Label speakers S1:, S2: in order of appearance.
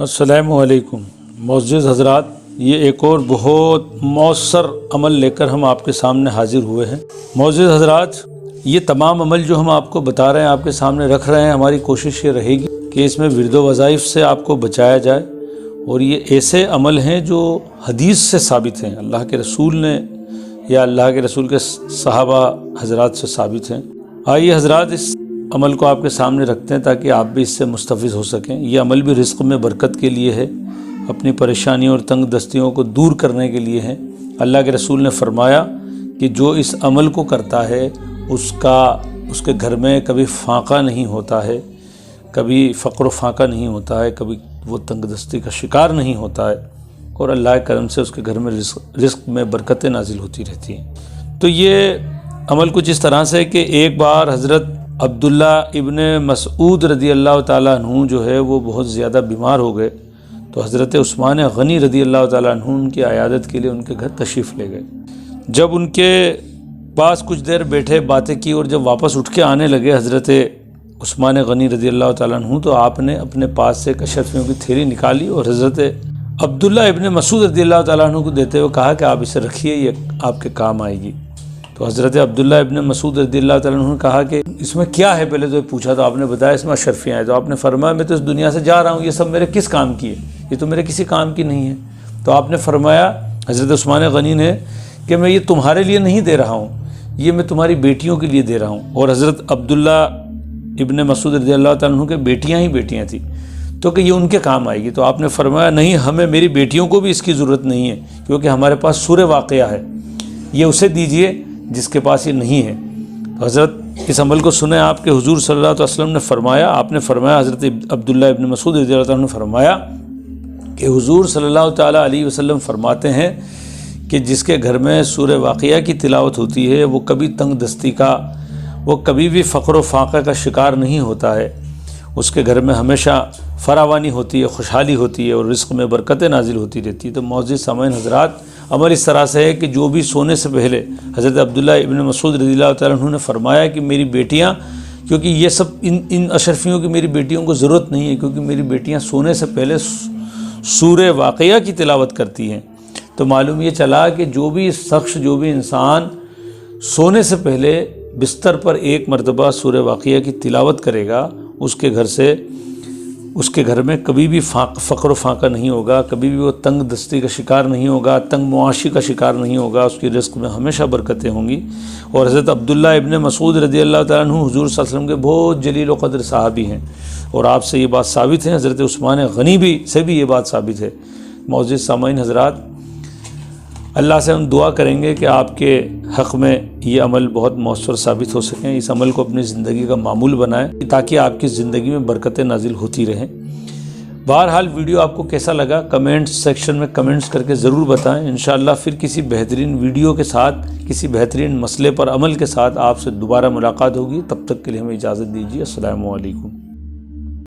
S1: السلام علیکم معزز حضرات، یہ ایک اور بہت مؤثر عمل لے کر ہم آپ کے سامنے حاضر ہوئے ہیں۔ معزز حضرات، یہ تمام عمل جو ہم آپ کو بتا رہے ہیں، آپ کے سامنے رکھ رہے ہیں، ہماری کوشش یہ رہے گی کہ اس میں ورد و وظائف سے آپ کو بچایا جائے، اور یہ ایسے عمل ہیں جو حدیث سے ثابت ہیں، اللہ کے رسول نے یا اللہ کے رسول کے صحابہ حضرات سے ثابت ہیں۔ آئیے حضرات، اس عمل کو آپ کے سامنے رکھتے ہیں تاکہ آپ بھی اس سے مستفید ہو سکیں۔ یہ عمل بھی رزق میں برکت کے لیے ہے، اپنی پریشانیوں اور تنگ دستیوں کو دور کرنے کے لیے ہے۔ اللہ کے رسول نے فرمایا کہ جو اس عمل کو کرتا ہے اس کے گھر میں کبھی فاقہ نہیں ہوتا ہے، کبھی فقر و فاقہ نہیں ہوتا ہے، کبھی وہ تنگ دستی کا شکار نہیں ہوتا ہے، اور اللہ کے کرم سے اس کے گھر میں رزق میں برکتیں نازل ہوتی رہتی ہیں۔ تو یہ عمل کچھ اس طرح سے کہ ایک بار حضرت عبداللہ ابن مسعود رضی اللہ تعالیٰ عنہ جو ہے وہ بہت زیادہ بیمار ہو گئے، تو حضرت عثمان غنی رضی اللہ تعالیٰ عنہ ان کی عیادت کے لیے ان کے گھر تشریف لے گئے۔ جب ان کے پاس کچھ دیر بیٹھے، باتیں کی، اور جب واپس اٹھ کے آنے لگے حضرت عثمان غنی رضی اللہ تعالیٰ عنہ، تو آپ نے اپنے پاس سے ایک اشرفیوں کی تھیلی نکالی اور حضرت عبداللہ ابن مسعود رضی اللہ تعالیٰ عنہ کو دیتے ہوئے کہا کہ آپ اسے رکھیے، یہ آپ کے کام آئے گی۔ تو حضرت عبداللہ ابن مسعود رضی اللہ تعالیٰ عنہ نے کہا کہ اس میں کیا ہے؟ پہلے تو پوچھا تو آپ نے بتایا اس میں اشرفیاں ہیں۔ تو آپ نے فرمایا میں تو اس دنیا سے جا رہا ہوں، یہ سب میرے کس کام کی ہے؟ یہ تو میرے کسی کام کی نہیں ہے۔ تو آپ نے فرمایا حضرت عثمان غنی نے کہ میں یہ تمہارے لیے نہیں دے رہا ہوں، یہ میں تمہاری بیٹیوں کے لیے دے رہا ہوں۔ اور حضرت عبداللہ ابن مسعود رضی اللہ تعالیٰ عنہ کے بیٹیاں ہی بیٹیاں تھیں، تو کہ یہ ان کے کام آئے گی۔ تو آپ نے فرمایا نہیں، ہمیں میری بیٹیوں کو بھی اس کی ضرورت نہیں ہے، کیونکہ ہمارے پاس سورہ واقعہ ہے، یہ اسے دیجئے جس کے پاس یہ نہیں ہے۔ تو حضرت اس عمل کو سنے آپ کے حضور صلی اللہ علیہ وسلم نے فرمایا، آپ نے فرمایا، حضرت عبداللہ ابن مسعود رضی اللہ عنہ نے فرمایا کہ حضور صلی اللہ تعالیٰ علیہ وسلم فرماتے ہیں کہ جس کے گھر میں سورہ واقعہ کی تلاوت ہوتی ہے، وہ کبھی تنگ دستی کا، وہ کبھی بھی فقر و فاقہ کا شکار نہیں ہوتا ہے، اس کے گھر میں ہمیشہ فراوانی ہوتی ہے، خوشحالی ہوتی ہے، اور رزق میں برکتیں نازل ہوتی رہتی ہے۔ تو معزز سامعین حضرات، عمل اس طرح سے ہے کہ جو بھی سونے سے پہلے حضرت عبداللہ ابن مسعود رضی اللہ تعالیٰ عنہ نے فرمایا کہ میری بیٹیاں، کیونکہ یہ سب ان اشرفیوں کی میری بیٹیوں کو ضرورت نہیں ہے، کیونکہ میری بیٹیاں سونے سے پہلے سورہ واقعہ کی تلاوت کرتی ہیں۔ تو معلوم یہ چلا کہ جو بھی شخص، جو بھی انسان سونے سے پہلے بستر پر ایک مرتبہ سورہ واقعہ کی تلاوت کرے گا، اس کے گھر میں کبھی بھی فقر و فاقہ نہیں ہوگا، کبھی بھی وہ تنگ دستی کا شکار نہیں ہوگا، تنگ معاشی کا شکار نہیں ہوگا، اس کی رزق میں ہمیشہ برکتیں ہوں گی۔ اور حضرت عبداللہ ابن مسعود رضی اللہ تعالیٰ عنہ حضور صلی اللہ علیہ وسلم کے بہت جلیل و قدر صحابی ہیں، اور آپ سے یہ بات ثابت ہے، حضرت عثمان غنی سے بھی یہ بات ثابت ہے۔ معزز سامعین حضرات، اللہ سے ہم دعا کریں گے کہ آپ کے حق میں یہ عمل بہت مؤثر ثابت ہو سکیں، اس عمل کو اپنی زندگی کا معمول بنائیں تاکہ آپ کی زندگی میں برکتیں نازل ہوتی رہیں۔ بہرحال ویڈیو آپ کو کیسا لگا کمنٹ سیکشن میں کمنٹس کر کے ضرور بتائیں۔ انشاءاللہ پھر کسی بہترین ویڈیو کے ساتھ، کسی بہترین مسئلے پر عمل کے ساتھ آپ سے دوبارہ ملاقات ہوگی۔ تب تک کے لیے ہمیں اجازت دیجیے۔ السلام علیکم۔